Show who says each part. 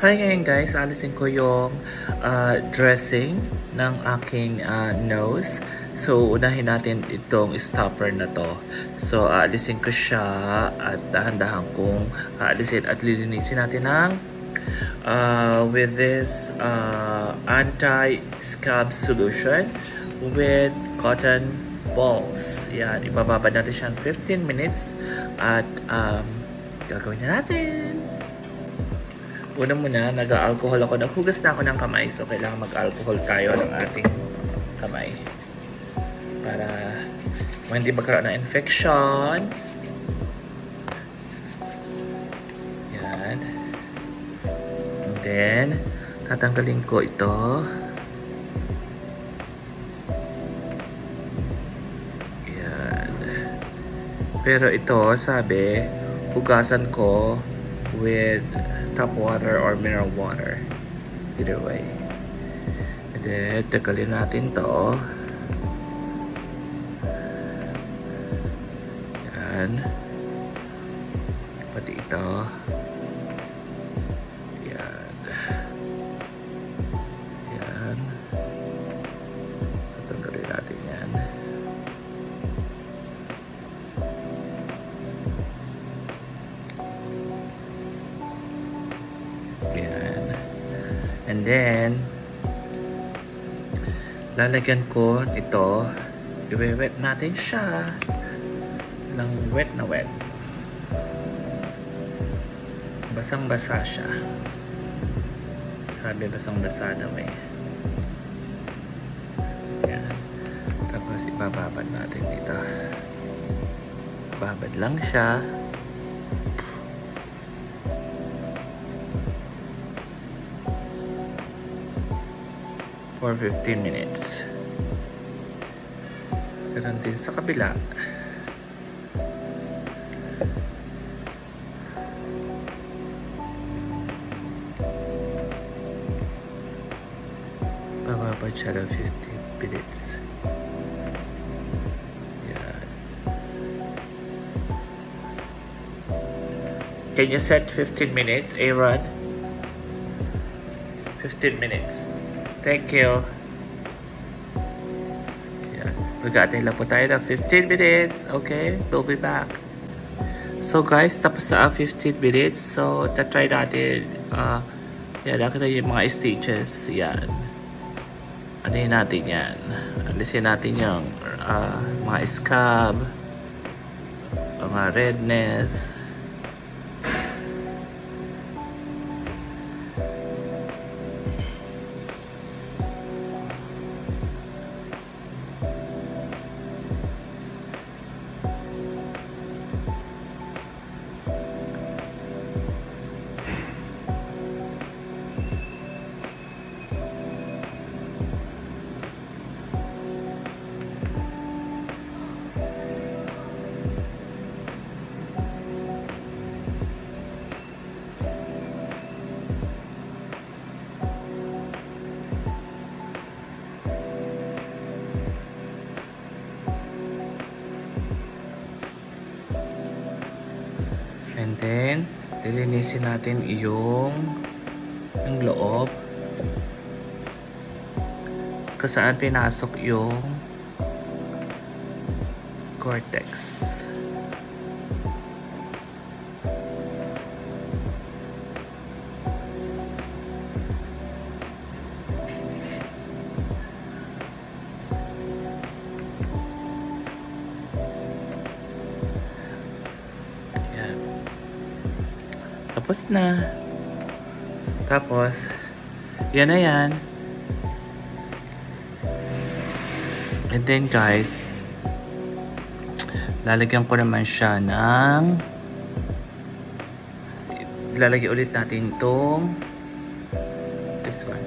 Speaker 1: Hi ngayon guys, alisin ko yung dressing ng aking nose. So, unahin natin itong stopper na to. So, aalisin ko siya at dahan-dahan kong aalisin at lilinisin natin ng with this anti-scab solution with cotton balls. Yan, ibababad natin siya 15 minutes at gagawin na natin. Una muna, nag-alcohol ako. Naghugas na ako ng kamay. So, kailangan mag-alcohol tayo ng ating kamay. Para hindi magkaroon ng infection. Yan. And then, tatanggalin ko ito. Yan. Pero ito, sabi, hugasan ko with tap water or mineral water, either way. And then tagalin natin to. Yan, pati ito. Yan, yan, tagalin natin yan. And then, lalagyan ko ito, i-wet natin siya ng wet na wet. Basang-basa siya. Sabi basang-basa daw eh. Yan. Tapos ibababad natin dito. Babad lang siya. For 15 minutes. Ganun din sa kabila. Bababad siya ng 15 minutes. Yan. Can you set 15 minutes, Aaron? 15 minutes. Thank you. Yeah. Mag-aantay lang po tayo ng 15 minutes. Okay? We'll be back. So guys, tapos na ang 15 minutes. So, tatry natin. Yan, nakita yung mga stitches. Yan. Anuhin natin yan. Alisin natin yung mga scab. Mga redness. And then, lilinisin natin yung loob. Kung saan pinasok yung cortex. Tapos na. Tapos, yan na yan. And then guys, lalagyan ko naman siya ng lalagyan ulit natin itong this one.